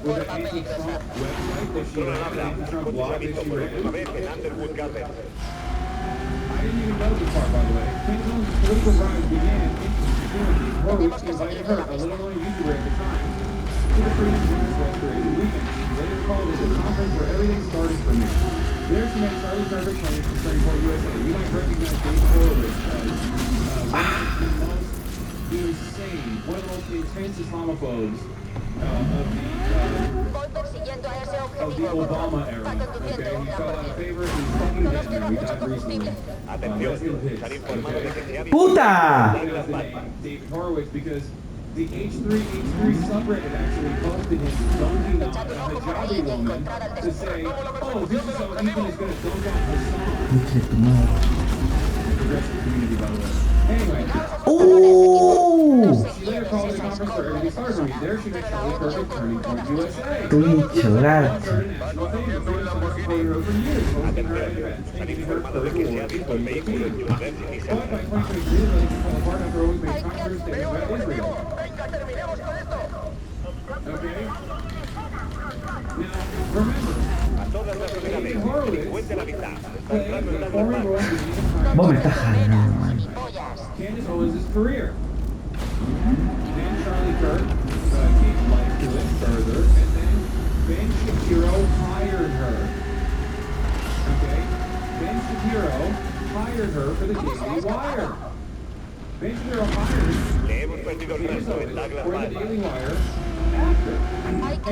with the anti-Trump website that she ran, the anti-Trump blog that she ran. I didn't even know this part, by the way. Clinton's political rise began when Horowitz invited her, a little-known YouTuber at the time, to the Freedom Business Restoration Weekend. She later called it a conference where everything started for me. There she met Charlie Kirk claims concerning Port USA. You might recognize Dave Horowitz as one of the most insane, one of the most intense Islamophobes of the Obama era. Okay, he fell out of favor. He's fucking dead now. He died recently. Rest in peace. ¡Puta! David Horowitz, because the H3H3 subreddit actually posted him dunking on a hijabi woman to say, oh, this is how Ethan is going to dunk on Hassan. Progressive community, by the way. Anyway. ¡Oh! She later called the conference where everything started for me. There she met Charlie Kirk at Turning Point USA. Twitch, grazie. Over years, hosting her at events, making her first award for 2018. But by 2023, the relationship fell apart after always made controversy statements about Israel. Okay? Now, remember, David Horowitz played a foreign role in the Vos me estás jalando, man. Candace Owens' career. Then Charlie Kirk gave life to it further, and then Ben Shapiro hired her. Okay? Ben Shapiro hired her for the Daily Wire. Ben Shapiro hired Candace Owens for the Daily Wire after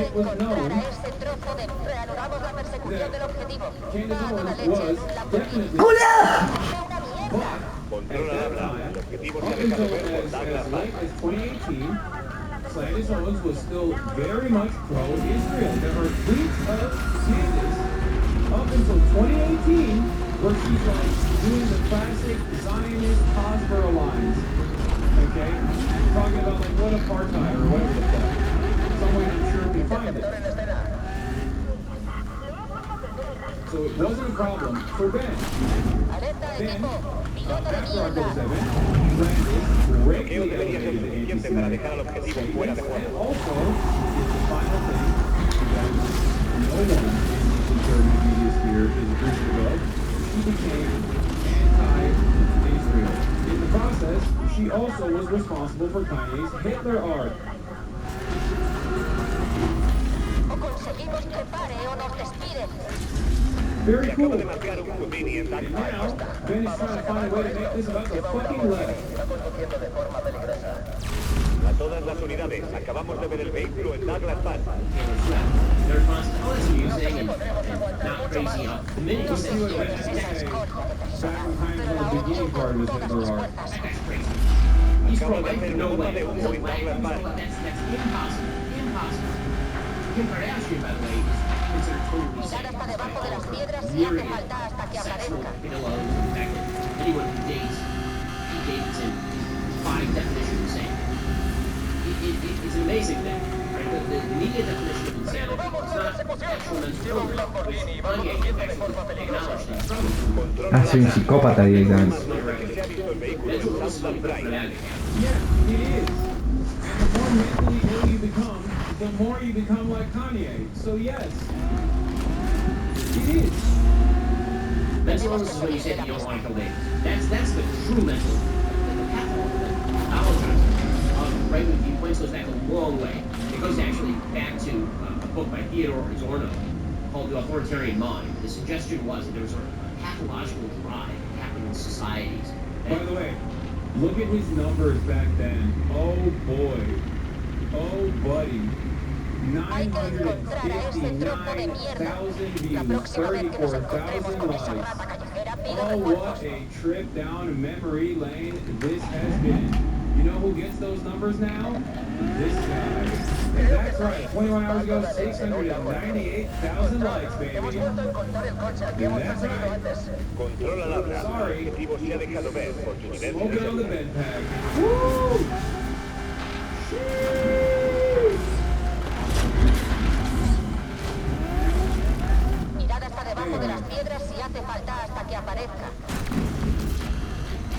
it was known that Candace Owens was definitely but at that time, up until as late as 2018, Candace Owens was still very much pro-Israel. There are tweets of Candace up until 2018 where she's like doing the classic Zionist Hasbara lines. Okay? Talking about like what apartheid or whatever the fuck. Somewhere I'm sure we find it. So it wasn't a problem for Ben. Then, after October 7th, Brandis greatly elevated the anti-Semitic statements, and also is the final thing that no one in the conservative media sphere is appreciative of. She became anti-Israel. In the process, she also was responsible for Kanye's Hitler art. Very cool. And now, Ben is trying to find a way to make this about the fucking left. A todas las unidades, acabamos de ver el vehículo en Douglas Park. The response to all this musing and not crazy enough. The minute you Let's see what Ben has to say back behind the beginning part of his Hitler art. that's crazy. He's pro-life, no way. No way. That's impossible. Impossible. Kim Kardashian, by the way, is considered totally sane. Myriad sexual pillows. In fact, anyone who dates Pete Davidson is by definition insane. It's an amazing thing. Right? The media definition of insanity is not actual mental illness, which Kanye actually acknowledged in struggle. Ah, soy un psicópata directamente. Mental illness is what you put from an addict. Yeah, it is. And the more mentally ill you become, the more you become like Kanye. So yes, it is. Mental illness is when you say that you don't want to kill babies. That's the true mental illness. The pathologizer of right-wing viewpoints goes back a long way. It goes actually back to a book by Theodore Adorno called The Authoritarian Mind. The suggestion was that there was sort of a pathological drive happening in societies. By the way, look at his numbers back then. Oh boy. Oh buddy. 959,000 views, 34,000 likes. Oh, what a trip down memory lane this has been. You know who gets those numbers now? This guy. And that's right, 21 hours ago, 698,000 likes, baby. And that's right. Controla la plaza. Sorry. El objetivo se ha dejado ver por tu nivel Smoke it on the de... bed pack. Woo!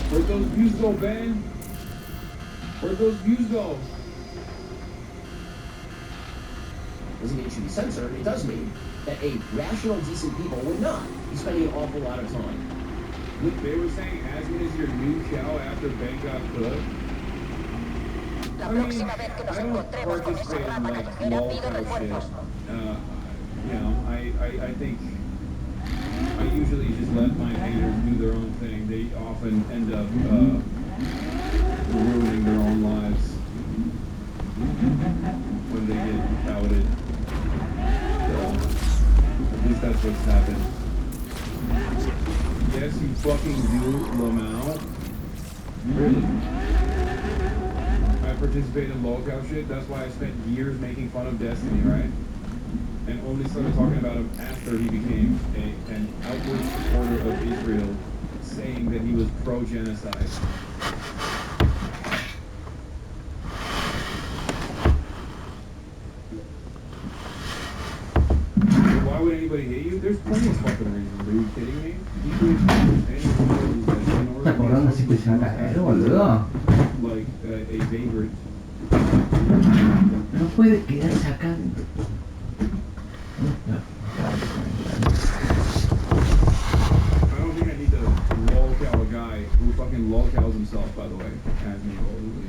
Where'd those views go, Ben? Where'd those views go? doesn't mean it should be censored. It does mean that a rational, decent people would not be spending an awful lot of time. Look, they were saying Asmin is your new cow after Ben got cooked. I mean, I don't participate in like lol cow shit. You know, I think I usually just let my haters do their own thing. They often end up ruining their own lives when they get outed. So, at least that's what's happened. Yes, you fucking do, Lamau. Really? I participate in lolcow shit. That's why I spent years making fun of Destiny, right? And only started talking about him after he became an outward supporter of Israel, saying that he was pro-genocide. Why would anybody hate you? There's plenty of fucking reasons. Are you kidding me? Like a favorite. No puede quedarse acá. I don't think I need to lolcow a guy who fucking lolcows himself, by the way. As me, probably.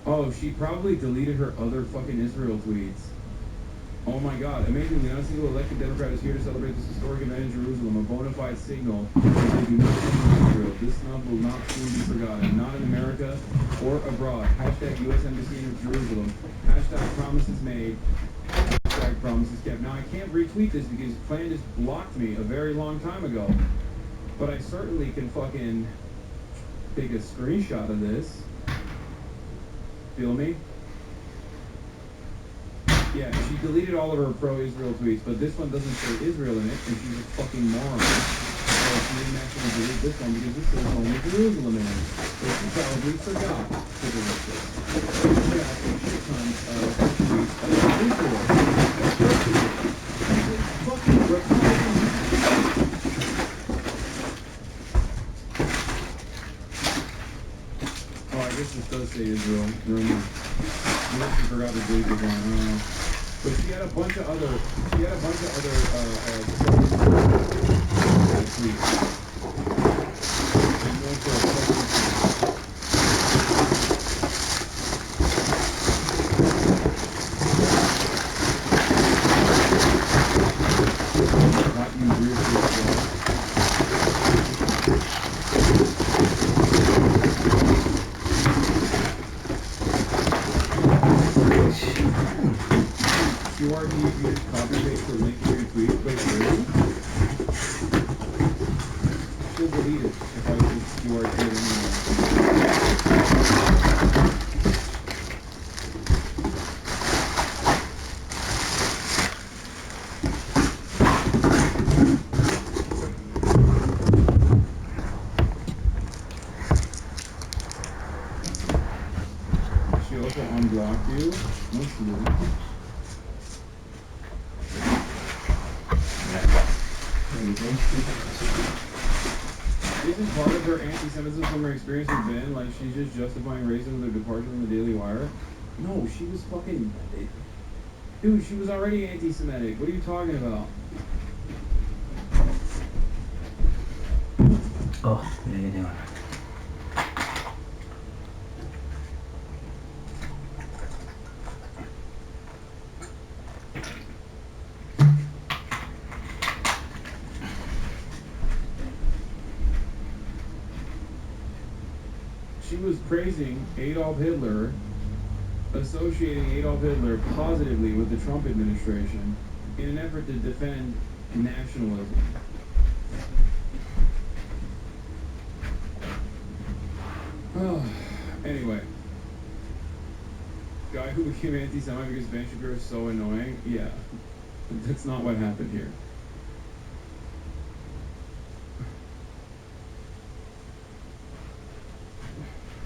Oh, she probably deleted her other fucking Israel tweets. Oh my god, amazingly, not a single elected Democrat is here to celebrate this historic event in Jerusalem, a bona fide signal that they do not stand with Israel. This snub will not soon be forgotten, not in America or abroad. Hashtag U.S. Embassy in Jerusalem. Hashtag promises made. Hashtag promises kept. Now, I can't retweet this because Clan just blocked me a very long time ago. But I certainly can fucking take a screenshot of this. Feel me? Yeah, she deleted all of her pro-Israel tweets, but this one doesn't say Israel in it, and she's a fucking moron. So she didn't actually delete this one because this says only Jerusalem in it. So she probably forgot to delete this. She got a shit ton of tweets about Israel. Fucking Republican. Oh, I guess this does say Israel. Never mind. Unless she forgot to delete this one. I don't know. But she had a bunch of other tweets. And one for a not you weird shit. You are you just copy paste the link to your tweet, wait, really? She'll delete it if I just you are tweet anyway. She also unblocked you? No, she didn't. Isn't part of her anti-Semitism from her experience with Ben, like she's just justifying racism with her departure from the Daily Wire? No, she was fucking... Dude, she was already anti-Semitic. What are you talking about? Oh, mira que tengo. She was praising Adolf Hitler, associating Adolf Hitler positively with the Trump administration in an effort to defend nationalism. Anyway. Guy who became anti-Semite because Ben Shapiro is so annoying? Yeah. That's not what happened here.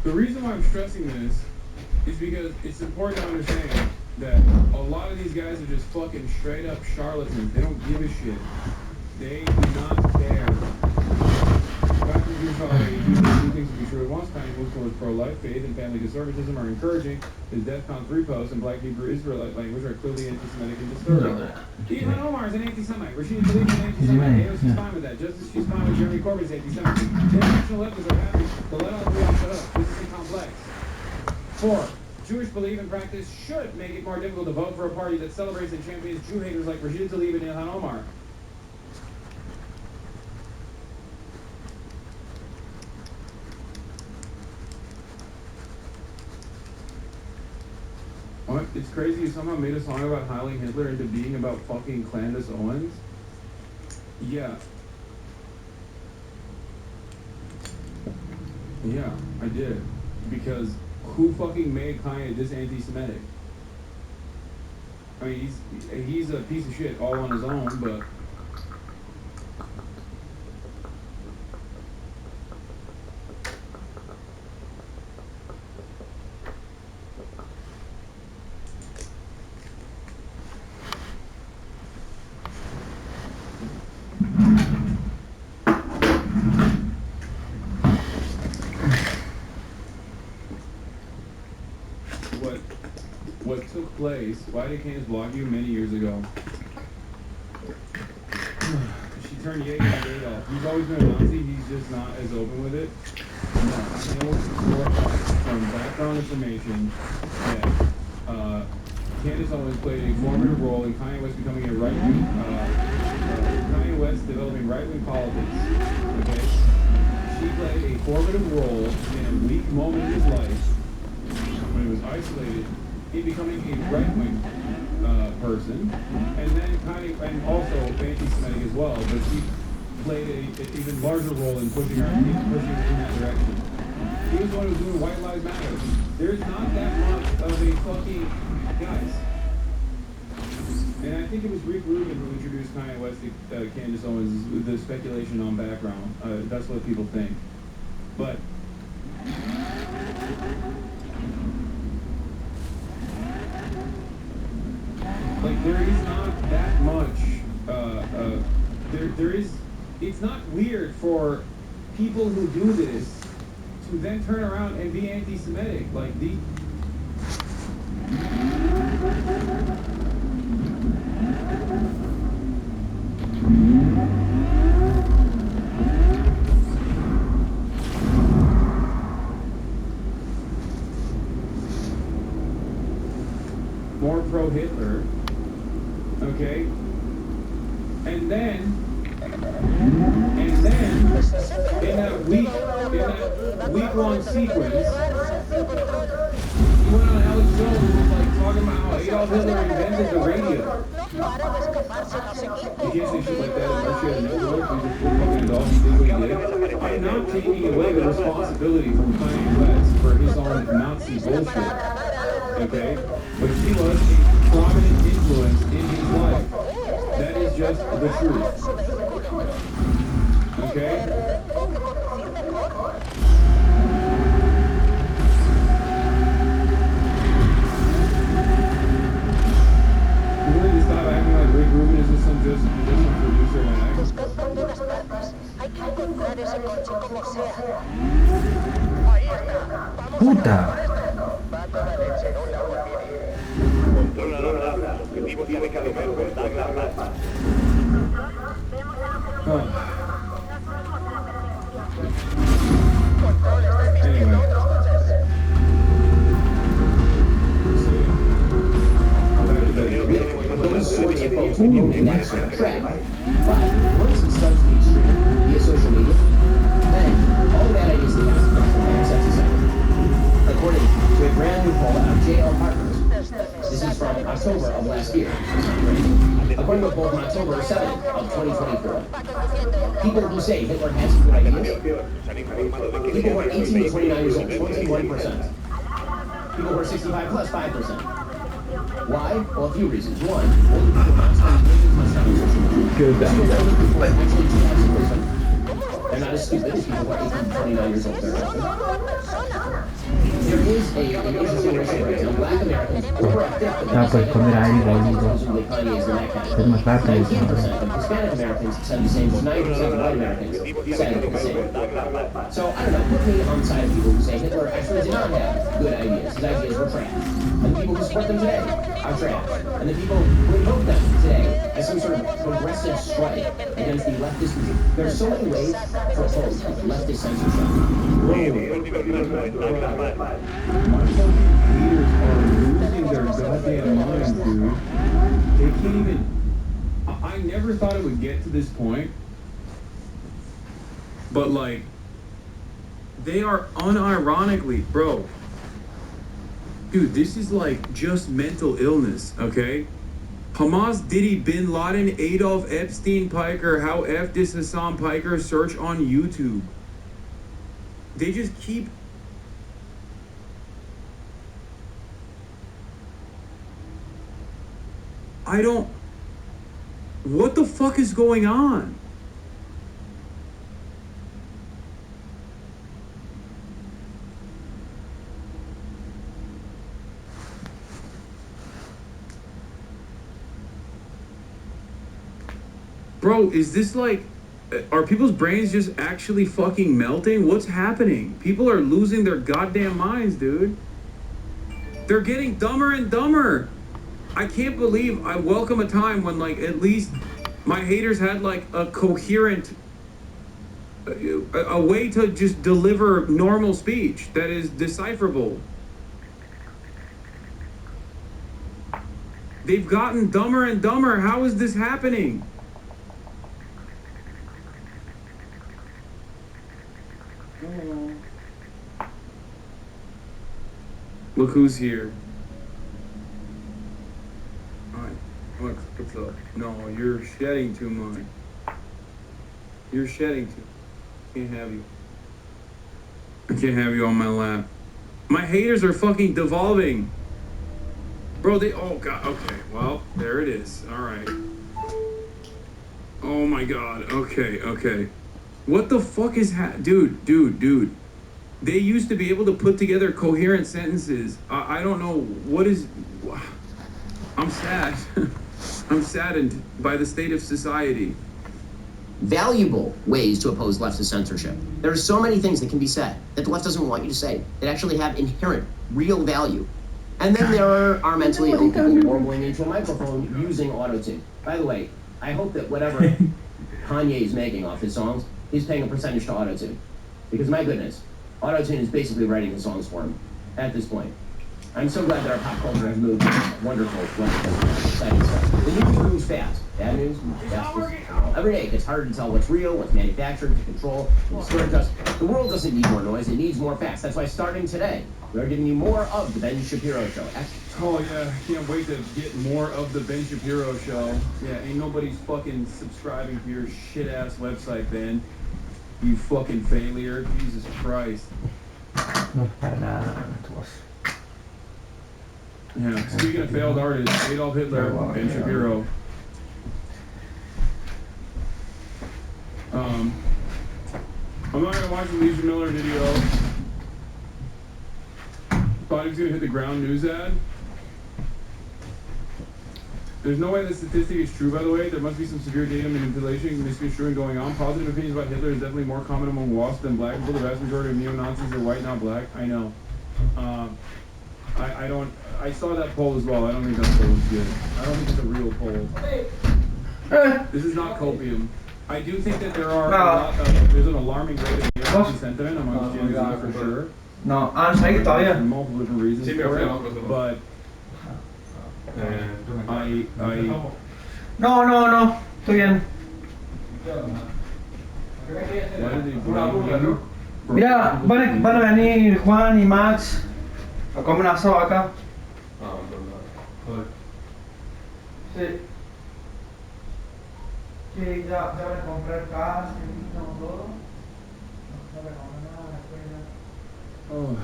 The reason why I'm stressing this is because it's important to understand that a lot of these guys are just fucking straight up charlatans. They don't give a shit. They do not care. Back to here's how they do things to be true at once. Kanye moves towards pro-life, faith, and family conservatism are encouraging. His DEFCON 3 posts and Black Hebrew Israelite language are clearly anti-Semitic and disturbing. Ilhan Omar is an anti-Semite. Rashida Tlaib is an anti-Semite. AOC's fine with that. Just as she's fine with Jeremy Corbyn's anti-Semitic. International leftists are happy to let all three off shut up. This is complex. 4. Jewish belief and practice should make it more difficult to vote for a party that celebrates and champions Jew haters like Rashida Tlaib and Ilhan Omar. What? It's crazy you somehow made a song about Heiling Hitler into being about fucking Candace Owens? Yeah. Yeah, I did. Because who fucking made Kanye this anti-Semitic? I mean, he's a piece of shit all on his own, but... What took place, why did Candace block you many years ago? She turned Ye and Adolf. He's always been a Nazi, he's just not as open with it. No, from background information that Candace Owens played a formative role in Kanye West becoming a right-wing, Kanye West developing right-wing politics. Okay? She played a formative role in a weak moment in his life when he was isolated in becoming a right-wing person, and then and also anti-Semitic as well, but she played an even larger role in pushing her in that direction. He was the one who was doing White Lives Matter. There's not that much of a fucking... Guys. And I think it was Rick Rubin who introduced Kanye West to Candace Owens, with the speculation on background. That's what people think. But... like, there is not that much, there is, it's not weird for people who do this to then turn around and be anti-Semitic. Like, more pro-Hitler. Okay, and then in that week-long sequence, he went on Alex Jones and was like talking about how Adolf Hitler invented the radio. You can't say shit like that in Russia and network. He's a fucking adult. He did what he did. I'm not taking away the responsibility from Kanye West for his own Nazi bullshit. Okay, but he was a prominent influence in his life. That is just the truth. Okay? You really stop acting like Rick Rubin is just some producer and actor. Puta. Controla la verdad. El objetivo tiene que comer con Douglas Matt. That's a track. But once it starts to be streamed via social media, then all bad ideas that access to cycle. According to a brand new poll out of JL Partners, this is from October of last year. According to a poll from October 7th of 2024, people who say Hitler had some good ideas, people who are 18 to 29 years old, 21%. People who are 65 plus, 5%. Why? Well, a few reasons. One, older people not spending much time on social media. Good. Older people actually do have some wisdom. They're not as stupid as people who are 18 to 29 years old. There is major civil rights right now. Black Americans, over a fifth of them Tapos say kung nilari ko dito, supposedly Kanye is in that category. pero matapos 19% of Hispanic Americans said the same, 90% of white Americans said the same. So, I don't know, put me on the side of people who say Hitler actually did not have good ideas. His ideas were trash. And the people who support them today are trash. And the people who invoke them today as some sort of progressive strike against the leftist regime. There are so many ways to oppose leftist censorship. My fucking haters are losing their goddamn minds, dude. They can't even. I never thought it would get to this point, but like, they are unironically, bro. Dude, this is like just mental illness, okay? Hamas, Diddy, Bin Laden, Adolf Epstein, Piker, how F this Hassan Piker, search on YouTube. They just keep. I don't. What the fuck is going on? Bro, is this like, are people's brains just actually fucking melting? What's happening? People are losing their goddamn minds, dude. They're getting dumber and dumber. I can't believe I welcome a time when like at least my haters had like a coherent, a way to just deliver normal speech that is decipherable. They've gotten dumber and dumber. How is this happening? Look who's here. Alright, what's up? No, you're shedding too much. You're shedding too. Can't have you. I can't have you on my lap. My haters are fucking devolving. Bro, they, oh god, okay, well, there it is. Alright. Oh my god, okay. What the fuck is dude. They used to be able to put together coherent sentences. I don't know what is. I'm sad. I'm saddened by the state of society. Valuable ways to oppose leftist censorship. There are so many things that can be said that the left doesn't want you to say that actually have inherent, real value. And then there are mentally ill people warbling into a microphone using auto-tune. By the way, I hope that whatever Kanye is making off his songs, he's paying a percentage to auto-tune. Because my goodness, auto-tune is basically writing the songs for him at this point. I'm so glad that our pop culture has moved. Wonderful, exciting stuff. The news moves fast. Bad news moves fast. Every day it gets harder to tell what's real, what's manufactured, to control, to discourage us. The world doesn't need more noise, it needs more facts. That's why starting today, we're giving you more of the Ben Shapiro Show. Oh yeah, can't wait to get more of the Ben Shapiro Show. Yeah, ain't nobody's fucking subscribing to your shit-ass website, Ben. You fucking failure. Jesus Christ. no para nada, tuwas. Yeah, speaking of failed artists, Adolf Hitler, Ben Shapiro. I'm not gonna watch the Leisure Miller video. Thought he was gonna hit the ground news ad. There's no way this statistic is true, by the way. There must be some severe data manipulation, misconstruing going on. Positive opinions about Hitler is definitely more common among WASP than black people. The vast majority of neo-Nazis are white, not black. I know. I saw that poll as well. I don't think that poll is good. I don't think it's a real poll. This is not copium. I do think that there are there's an alarming rate of neo-Nazi sentiment amongst Gen Z for sure. No, saya todavía. Multiple different reasons for it, but No, estoy bien. why did they blame you? Mira, van a venir Juan y Max a comer asado acá. Sí. Sí, ya van a comprar casa, vino, todo. No me compran nada en la escuela. Oh.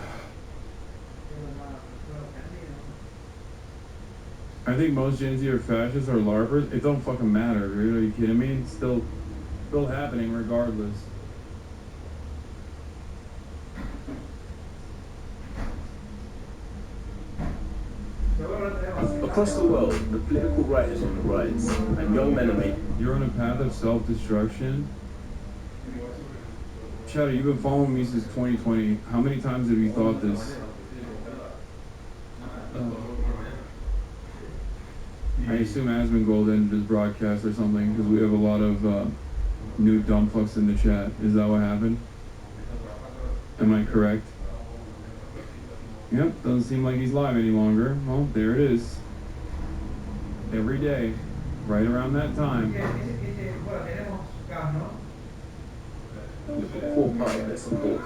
I think most Gen Z are fascists or LARPers. It don't fucking matter, dude. Are you kidding me? It's still happening regardless. Across the world, the political right is on the rise, and young men are making... You're on a path of self-destruction? Shadow, you've been following me since 2020. How many times have you thought this? I assume Asmongold ended his broadcast or something, because we have a lot of new dumb fucks in the chat. Is that what happened? Am I correct? Yep, doesn't seem like he's live any longer. Well, there it is. Every day, right around that time. Four part of their support.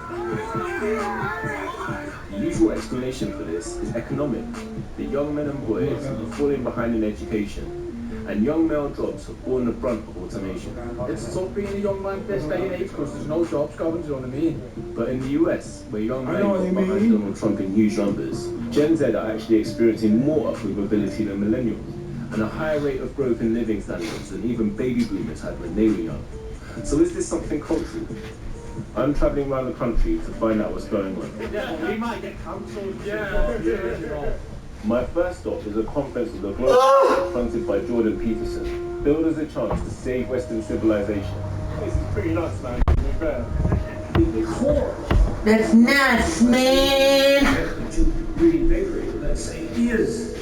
The usual explanation for this is economic. The young men and boys are falling behind in education, and young male jobs have borne the brunt of automation. It's tough being a young man this day and age because there's no jobs going, do you know what I mean? But in the US, where young men got behind Donald Trump in huge numbers, Gen Z are actually experiencing more upward mobility than millennials, and a higher rate of growth in living standards than even baby boomers had when they were young. So is this something cultural? I'm travelling around the country to find out what's going on. Yeah, we might get cancelled. My first stop is a conference of the global fronted by Jordan Peterson, billed as a chance to save Western civilization. This is pretty nuts, man, to be fair. That's nuts, man! To reinvigorate, let's say, is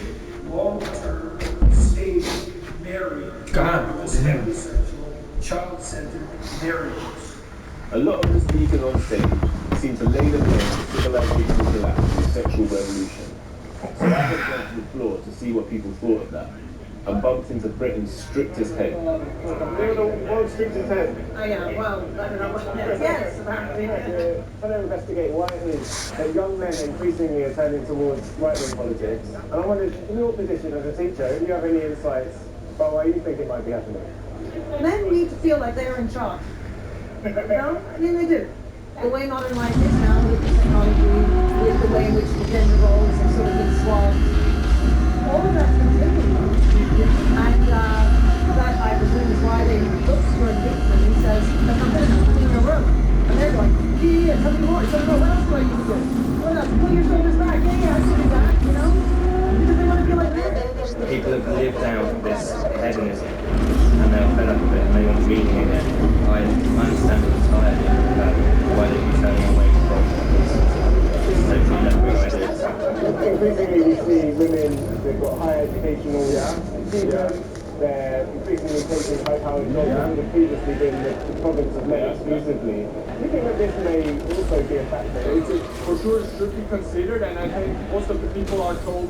long-term, stable, married, child-centered marriages. A lot of the speakers on stage seem to lay the blame for civilization's collapse with sexual revolution. So I had gone to the floor to see what people thought of that, and bumped into Britain's strictest head. World's strictest head? Oh yeah, well, I don't know what that is. Yes, apparently. Trying to investigate why it is that young men increasingly are turning towards right-wing politics. And I wondered, in your position as a teacher, if you have any insights about why you think it might be happening? Men need to feel like they're in charge. You know? I mean, they do. The way modern life is now, with the technology, with the way in which the gender roles have sort of been swapped, all of that's been taken. And that, I presume, is why they look for a victim and he says, "But I'm going to in a room." And they're going, "Yeah, tell me more. Tell me more. What else do I need to do? What else? Pull your shoulders back. Yeah, I can do that, you know? Because they want to feel like this." People have lived out this hedonism and they're fed up with it and they want meaning again. I understand entirely why they keep turning away from this totally left-wing ideas. Increasingly we see women, they've got higher educational achievement, they're increasingly taking high-powered jobs that would have previously been the province of men exclusively. Do you think that this may also be a factor? For sure it should be considered, and I think most of the people are told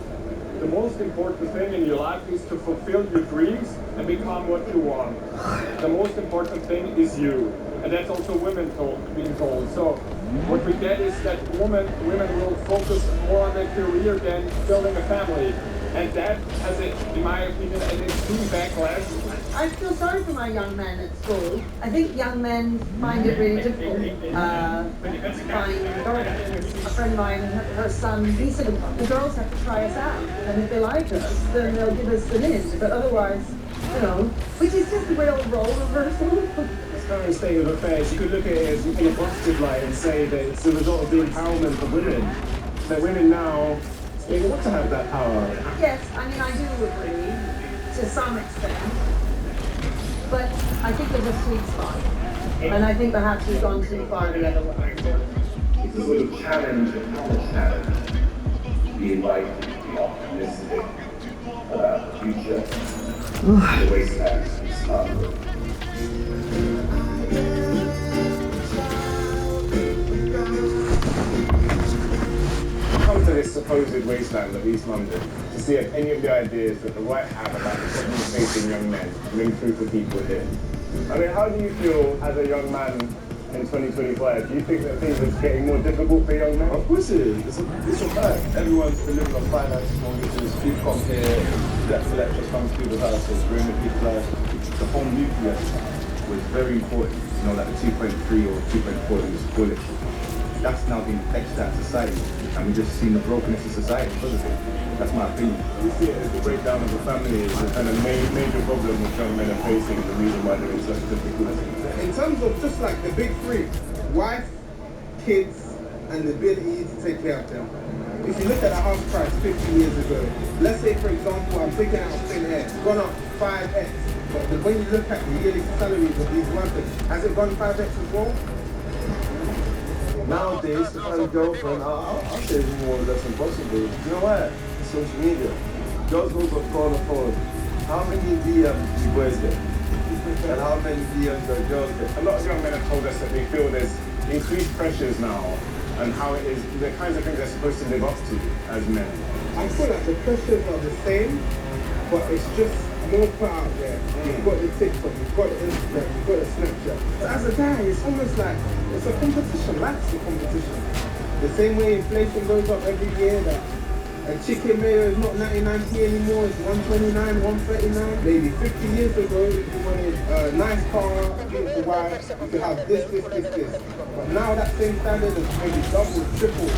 the most important thing in your life is to fulfill your dreams and become what you want. The most important thing is you. And that's also women being told. So what we get is that women will focus more on their career than building a family. And that has, in my opinion, an extreme backlash. I feel sorry for my young men at school. I think young men find it really difficult. A friend of mine, her son, he said, the girls have to try us out. And if they like us, then they'll give us an in. But otherwise, you know, which is just a real role reversal. This current state of affairs, you could look at it as in a positive light and say that it's the result of the empowerment of women. That women now, they want to have that power. Yes, I mean, I do agree to some extent. But I think there's a sweet spot. And I think perhaps we've gone too far the other way. It's a sort of challenge upon a challenge. Be enlightened, be optimistic about the future. The wasteland is start. Come to this supposed wasteland of East London to see if any of the ideas that the right have about the problems facing young men ring true for people here. I mean, how do you feel as a young man in 2025? Do you think that things are getting more difficult for young men? Of course it is. It's a fact. Everyone's been living on finance mortgages. People come here, debt collectors come to people's houses, ruining people's lives. The home nuclear was very important. You know, like the 2.3 or 2.4 that was bullet. That's now been etched out of society. And we've just seen the brokenness of society because of it. That's my opinion. We see it as the breakdown of the family is a kind of major problem which young men are facing, the reason why they're in such difficulty. In terms of just like the big three, wife, kids, and the ability to take care of them, if you look at the house price 50 years ago, let's say for example, I'm picking out thin air, it's gone up 5x. But when you look at the yearly salaries of these workers, has it gone 5x as well? Nowadays, to find a girlfriend, I'll say it's more or less impossible. You know what? Social media. Girls go to phone. How many DMs do boys get? And how many DMs do girls get? A lot of young men have told us that they feel there's increased pressures now and how it is, the kinds of things they're supposed to live up to as men. I feel like the pressures are the same, but it's just more put out there. You've got the TikTok, you've got the Instagram, you've got the Snapchat. So as a guy, it's almost like it's a competition. Life's a competition. The same way inflation goes up every year, that a chicken mayo is not 99p anymore, it's 129, 139. Maybe 50 years ago, if you wanted a nice car, beautiful wife, you could have this. But now that same standard is maybe double, triple.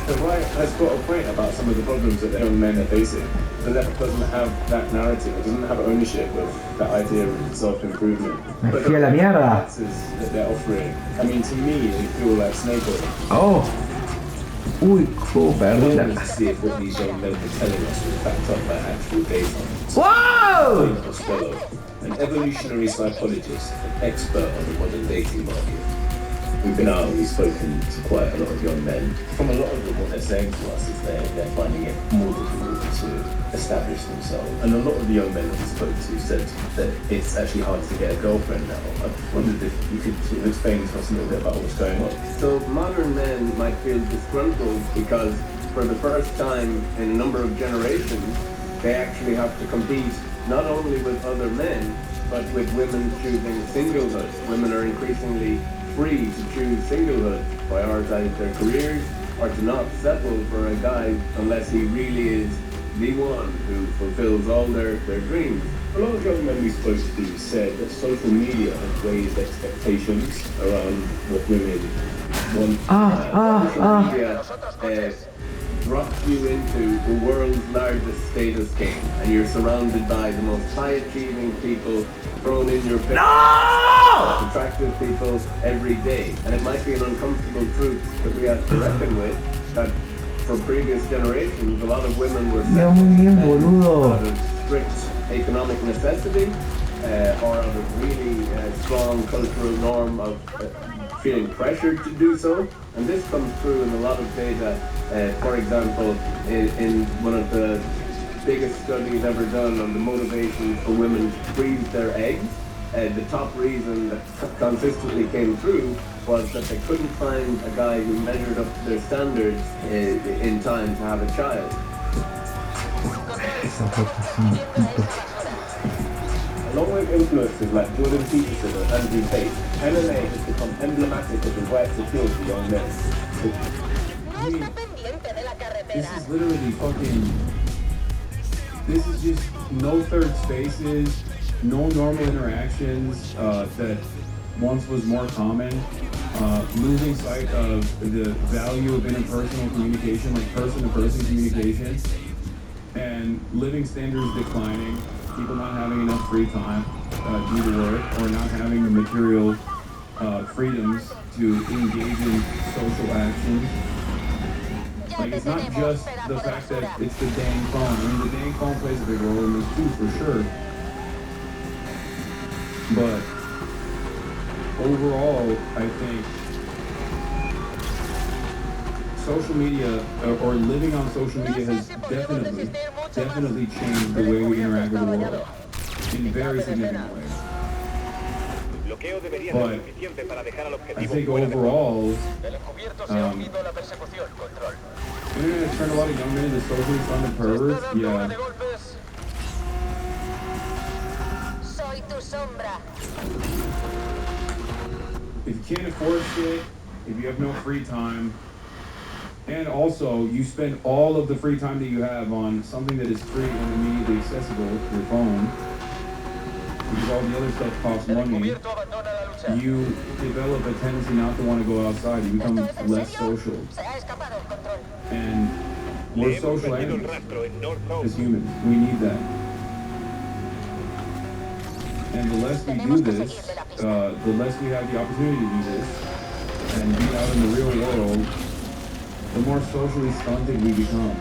The right has got a point about some of the problems that the young men are facing. The left doesn't have that narrative, it doesn't have ownership of that idea of self-improvement. But the answers that they're offering, I mean, to me, they feel like snake oil. Oh! Ui, perdida. Let's see if what these young men are telling us is backed up by actual data. Whoa! Costello, an evolutionary psychologist, an expert on the modern dating market. We've been out and we've spoken to quite a lot of young men. From a lot of them, what they're saying to us is they're finding it more difficult to establish themselves. And a lot of the young men that we spoke to said that it's actually hard to get a girlfriend now. I wondered if you could sort of explain to us a little bit about what's going on. So modern men might feel disgruntled because for the first time in a number of generations, they actually have to compete not only with other men, but with women choosing singlehood. Women are increasingly free to choose singlehood, prioritize their careers, or to not settle for a guy unless he really is the one who fulfills all their dreams. A lot of young men we spoke to said that social media has raised expectations around what women want. Social media drops you into the world's largest status game, and you're surrounded by the most high-achieving people thrown in your face. No! Attractive people every day. And it might be an uncomfortable truth that we have to reckon with, that for previous generations, a lot of women were out of strict economic necessity, or out of really strong cultural norm of feeling pressured to do so. And this comes through in a lot of data. For example, in one of the biggest studies ever done on the motivations for women to freeze their eggs, the top reason that consistently came through was that they couldn't find a guy who measured up to their standards in time to have a child. Along with influencers like Jordan Peterson and Andrew Tate, MMA has become emblematic of the right's appeal to young men. This is literally this is just no third spaces, no normal interactions that once was more common, losing sight of the value of interpersonal communication, like person-to-person communication, and living standards declining, people not having enough free time due to work, or not having the material freedoms to engage in social actions. Like, it's not just the fact that it's the dang phone. I mean, the dang phone plays a big role in this too, for sure. But overall, I think social media, or living on social media, has definitely changed the way we interact with the world in very significant ways. But I think overall, internet has turned a lot of young men into socially funded perverts. Yeah. If you can't afford shit, if you have no free time, and also you spend all of the free time that you have on something that is free and immediately accessible, your phone, because all the other stuff costs money, you develop a tendency not to want to go outside. You become less social. And we're social animals as humans. We need that. And the less we do this, the less we have the opportunity to do this and be out in the real world, the more socially stunted we become.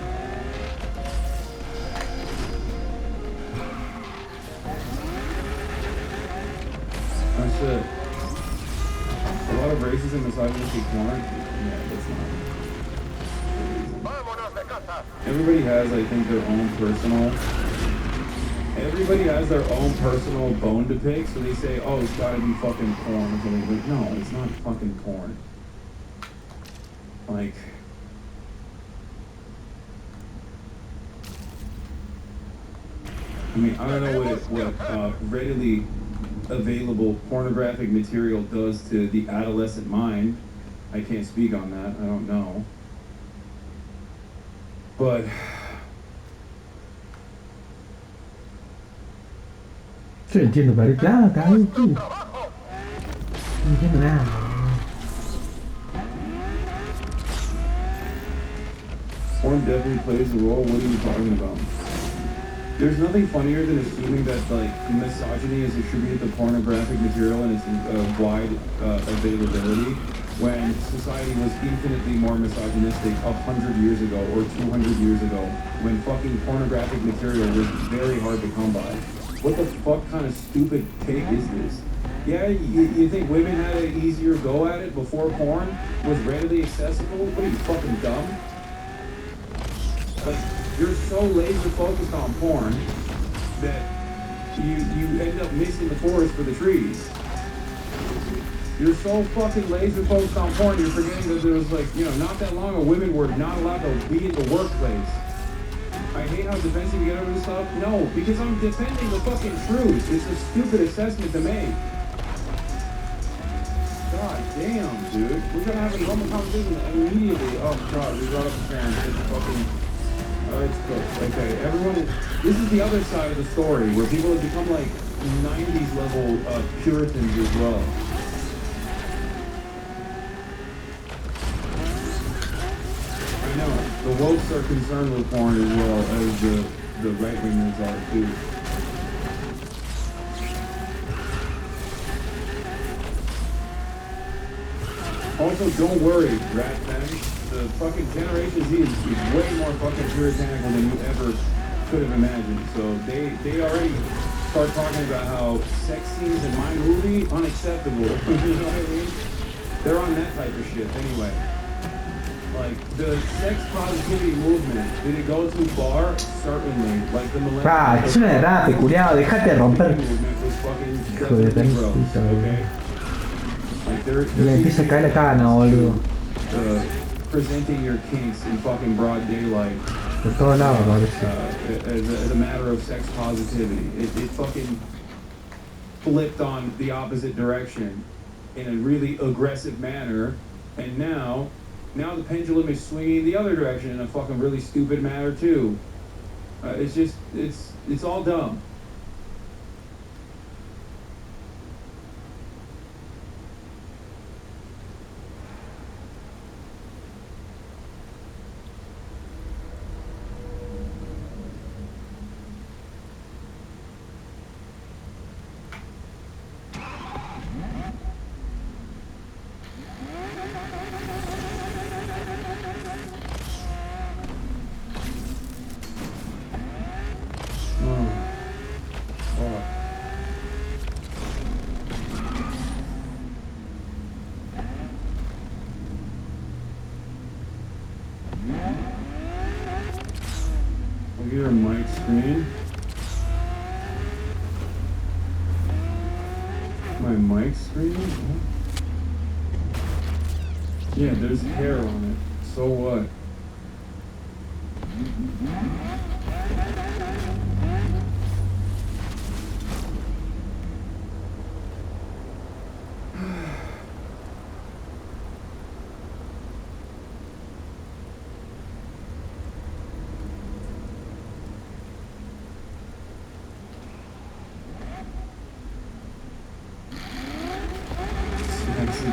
That's it. A lot of racism, misogynistic porn. Yeah, that's not. Everybody has, I think, their own personal. Everybody has their own personal bone to pick, so they say, "Oh, it's gotta be fucking porn." Or something. Like, no, it's not fucking porn. Like. I mean, I don't know what readily available pornographic material does to the adolescent mind. I can't speak on that. I don't know. But Yo entiendo para el plata, no entiendo nada. porn definitely plays a role. What are you talking about? There's nothing funnier than assuming that like misogyny is attributed to pornographic material and its wide availability, when society was infinitely more misogynistic 100 years ago or 200 years ago, when fucking pornographic material was very hard to come by. What the fuck kind of stupid take is this? Yeah, you think women had an easier go at it before porn was readily accessible? What are you, fucking dumb? Like, you're so laser focused on porn that you end up missing the forest for the trees. You're so fucking laser focused on porn, you're forgetting that there was like, not that long ago, women were not allowed to be in the workplace. I hate how defensive you get over this stuff. No, because I'm defending the fucking truth. It's a stupid assessment to make. God damn, dude. We're gonna have a normal conversation immediately. Oh god, we brought up the fan. It's fucking... it's cooked. Okay, everyone is... This is the other side of the story, where people have become like 90s level Puritans as well. I know, the wokes are concerned with porn as well as the right-wingers are too. Also, don't worry, rat men. The fucking Generation Z is way more fucking puritanical than you ever could have imagined. So they already start talking about how sex scenes in my movie, unacceptable. You know what I mean? They're on that type of shit anyway. Like, the sex positivity movement, did it go too far? Certainly. Like, the millennial... Es una derrate, culiado, dejate de romper. Hijo de puta, le empieza a caer la cana, boludo. Presenting your kinks in fucking broad daylight. Por todos lados, parece. As a matter of sex positivity. It fucking flipped on the opposite direction in a really aggressive manner, and now the pendulum is swinging the other direction in a fucking really stupid manner too. It's all dumb. Look at your mic screen. My mic screen? Yeah, there's hair on it. So what?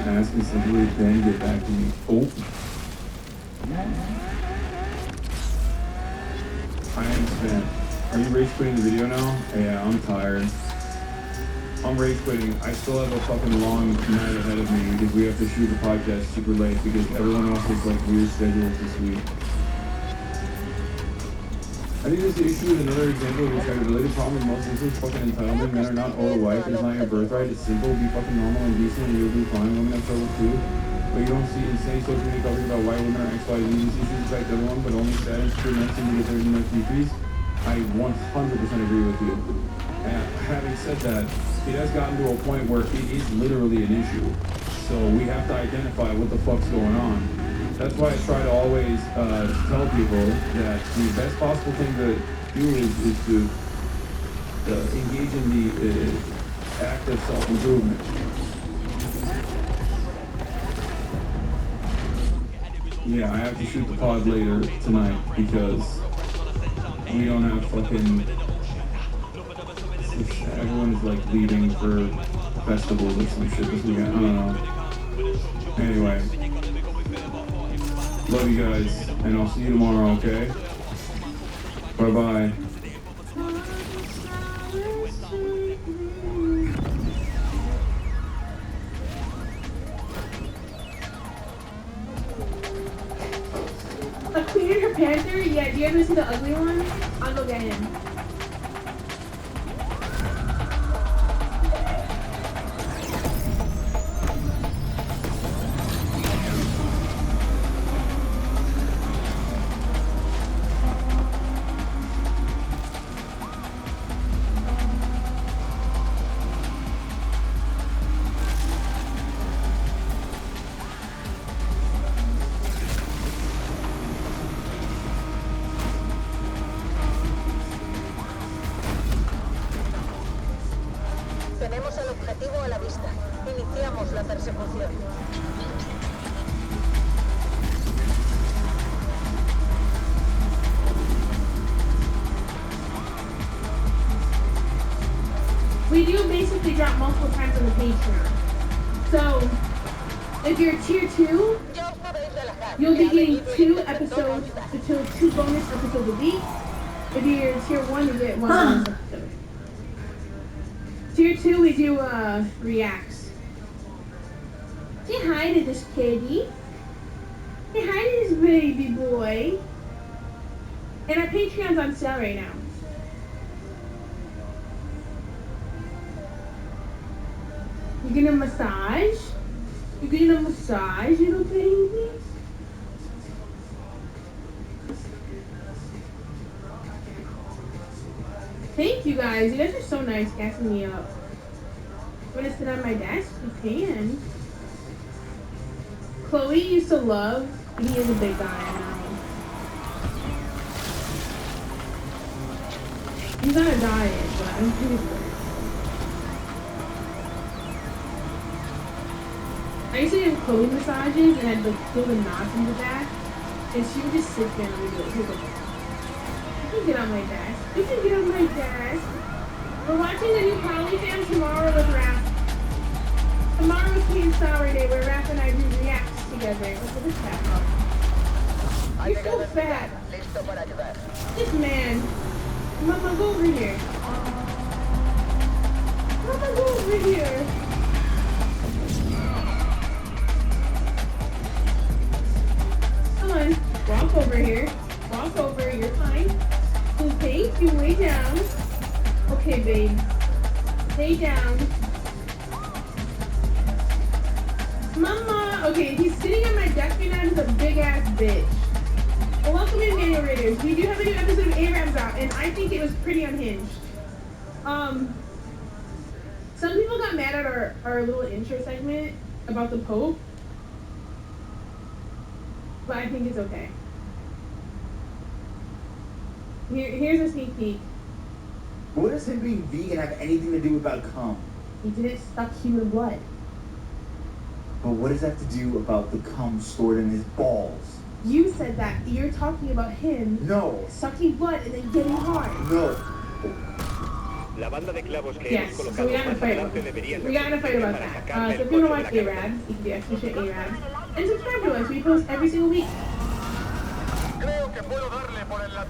Ask me simply, then get back to me. Oh. I understand. Are you rage quitting the video now? Yeah, I'm tired. I'm rage quitting. I still have a fucking long night ahead of me because we have to shoot the podcast super late because everyone else has like weird schedules this week. I think this issue is another example of which I related problem with most of this fucking entitlement. Men are not owed a wife. It's not your birthright. It's simple. Be fucking normal and decent and you'll do fine. Women have trouble too. But you don't see insane social media coverage about why women are XYZ. These issues affect everyone, but only sad and true men seem to get their PPs. I 100% agree with you. And having said that, it has gotten to a point where it is literally an issue. So we have to identify what the fuck's going on. That's why I try to always tell people that the best possible thing to do is to engage in the act of self-improvement. Yeah, I have to shoot the pod later tonight because we don't have fucking... Everyone is like leaving for festivals or some shit this weekend. I don't know. Anyway. Love you guys, and I'll see you tomorrow, okay? Bye-bye. A Queen and her Panther? Yeah, do you ever see the ugly one? I'll go get him. Tenemos el objetivo a la vista. Iniciamos la persecución. We do basically drop multiple times on the Patreon. So, if you're tier 2, you'll be getting 2 episodes, until 2 bonus episodes a week. If you're tier 1, you get 1 bonus episode. Tier 2, we do reacts. Say hi to this kitty. Say hi to this baby boy. And our Patreon's on sale right now. You're getting a massage? You're getting a massage, little baby? Thank you guys. You guys are so nice gassing me up. Want to sit on my desk? You can. Chloe used to love, he is a big guy now. He's on a diet, but I'm pretty sure. I used to give Chloe massages and I'd like feel the knots in the back. And she would just sit there and be like, you can get on my desk. You can get on my desk. We're watching the new Poly Fam tomorrow with Raph. Tomorrow is Clean Sour Day where Raph and I do reacts together. Look at this fat. You're so fat. This man. Mama, go over here. Mama, go over here. Come on. Walk over here. Walk over. You're fine. Okay, you lay down. Okay, babe. Lay down. Mama! Okay, he's sitting on my desk right now. He's a big ass bitch. Well, welcome in, Manual Raiders. We do have a new episode of Arabs out, and I think it was pretty unhinged. Some people got mad at our little intro segment about the Pope, but I think it's okay. Here's a sneak peek. What does him being vegan have anything to do about cum? He didn't suck human blood. But what does that have to do about the cum stored in his balls? You said that. You're talking about him sucking blood and then getting hard. No. Yes, so we got in a fight about that. So if you want to watch Arabs, you can do extra shit Arabs. And subscribe to us. We post every single week.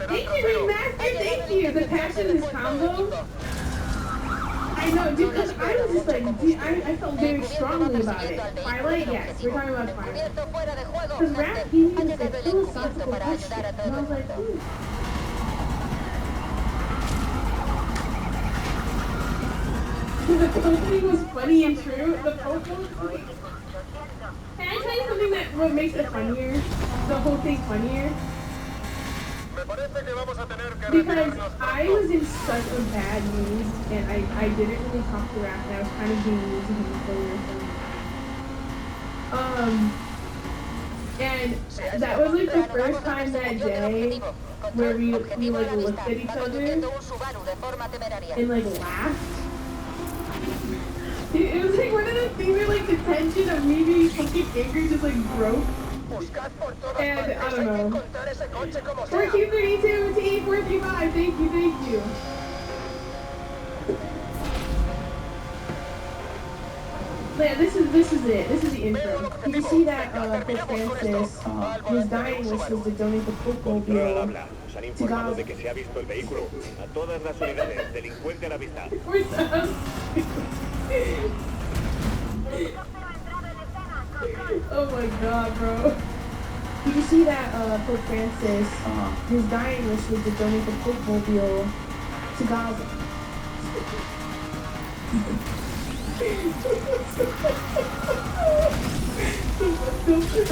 Thank you, Green Master. Thank you. The passion is combo. I I know, dude, because I was just like, dude, I felt very strongly about it. Twilight, yes, we're talking about Twilight. Because rap gaming is like philosophical bullshit. And I was like, ooh. The opening was funny and true. The opening was funny. Can I tell you something that what makes it funnier? The whole thing funnier? Because I was in such a bad mood and I didn't really talk to Raph and I was kind of being mean to him earlier. And that was like the first time that day where we like looked at each other and like laughed. It was like one of the things where like the tension of me being fucking angry just like broke. And I don't know. 1432 to 8435, thank you. Yeah, this is it. This is the intro. You can see that Pope Francis, his dying wish was to donate the Pope Mobile to Gaza. de que se ha visto el vehículo. A todas las unidades, delincuente a la vista. Oh my god, bro. You can see that Pope Francis, his dying wish was to donate the Pope Mobile to Gaza.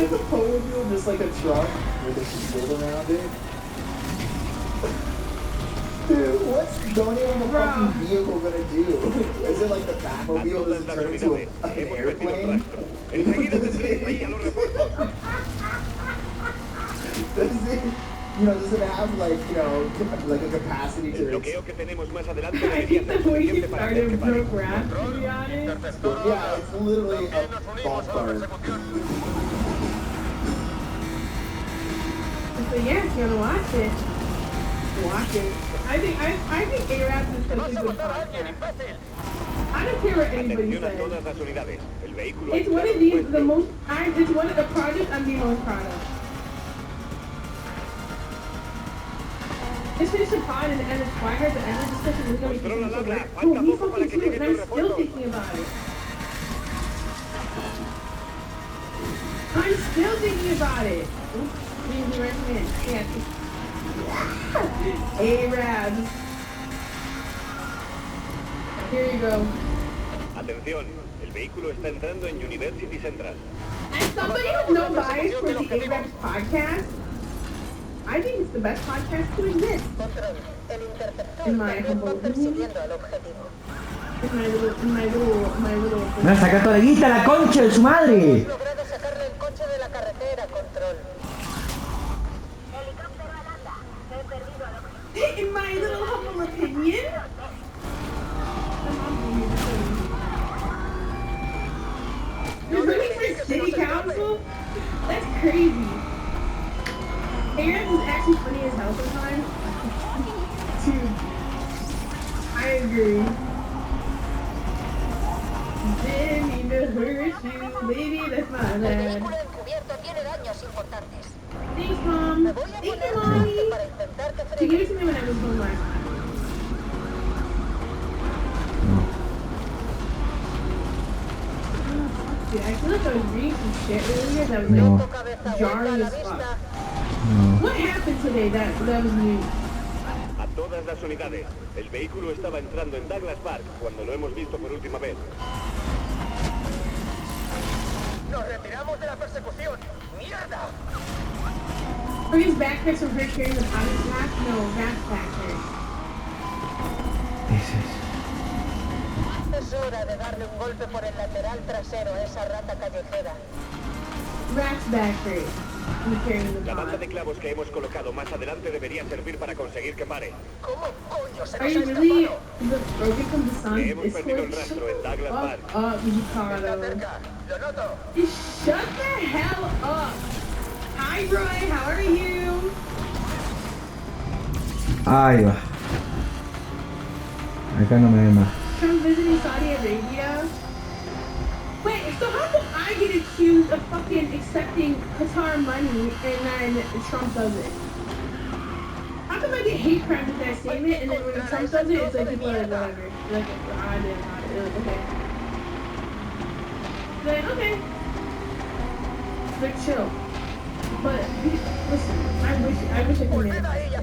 The Pope Mobile just like a truck with a shield around it. Dude, what's donating the fucking vehicle gonna do? Is it like the Batmobile doesn't turn into an airplane? Does it, does it have like, like a capacity to... El bloqueo que tenemos más adelante I think the way you started broke rap, to be honest. Yeah, it's literally a ballpark. So yeah, if you wanna watch it, watch it. I think A-Rap is such a good podcast. I don't care what anybody says. It's one of these, it's one of the projects I'm the most proud of. Just finished the pod and the Twilight, but I just discussion is going to be so great. Oh, me fucking too, and I'm still thinking about it. I'm still thinking about it. Oops, you recommend. Yeah. A-Rabs. Here you go. Atención, el vehículo está entrando en University Central. And somebody with no bias for the A-Rabs podcast, I think it's the best podcast to exist. In my humble opinion. In my little... ¡Me saca toda la guita, la concha de su madre! In my little humble opinion? You're running for city council? That's crazy. A-Rap is actually funny as hell sometimes. Dude, I agree. Didn't mean to hurt you, baby, that's my lad. Thanks, Mom. Thank you, Mommy. She gave it to me when I was home last time. Dude, I feel like I was reading some shit earlier that was like jarring as fuck. What happened today that was new? A todas las unidades, el vehículo estaba entrando en Douglas Park cuando lo hemos visto por última vez. Nos retiramos de la persecución. ¡Mierda! Are these backpacks from her carrying the potty snack? No, that's backpacks. Es hora de darle un golpe por el lateral trasero a esa rata callejera. Rat's backpack. La banda de clavos que hemos colocado más adelante debería servir para conseguir que pare. ¿Cómo coño se Are you really broken from the sun? Hemos perdido el rastro en Douglas Park. Lo noto. Shut the hell up. Hi, Roy. How are you? Ahí va. Acá no me ve más. Trump visiting Saudi Arabia? Wait, so how come I get accused of fucking accepting Qatar money and then Trump does it? How come I get hate crime with that statement, and then when Trump does it, it's like people are like, whatever. They're like, I did. They're like, okay. They're like, okay. Like, chill. But, listen, I wish I could manifest it.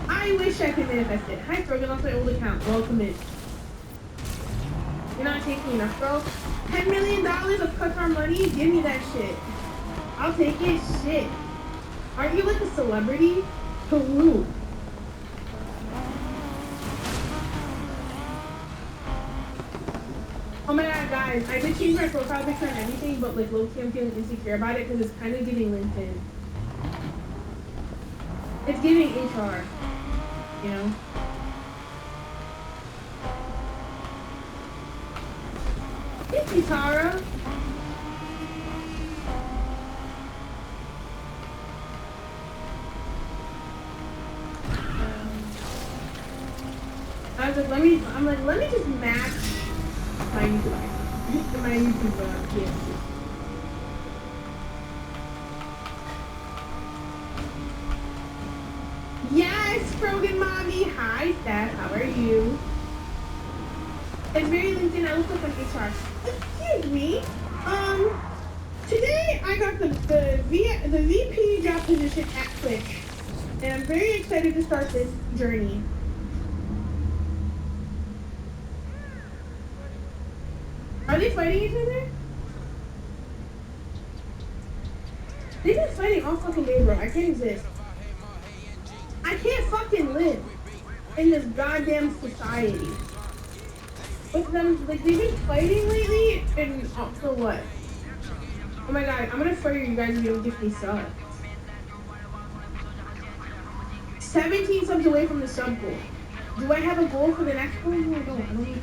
I wish I could manifest it. Hi, Frogan, off my old account. Welcome in. You're not taking enough, bro. $10 million of Qatar money? Give me that shit. I'll take it. Shit. Aren't you like a celebrity? Peru. Oh my god, guys. I did change my profile picture and everything, but like low-key I'm feeling insecure about it because it's kind of giving LinkedIn. It's giving HR. You know? Thank you, Tara. I was like, let me just match my YouTube, yeah. Yes, Frogan Mommy. Hi, Steph. How are you? It's very LinkedIn. I look like an HR. Excuse me. Today I got the VP job position at Twitch, and I'm very excited to start this journey. Are they fighting each other? They've been fighting all fucking day, bro. I can't exist. I can't fucking live in this goddamn society. With them, like, they've been fighting lately, and for what? Oh my god, I'm gonna fire you guys if you don't give me subs. 17 subs away from the sub goal. Do I have a goal for the next goal? No, I don't.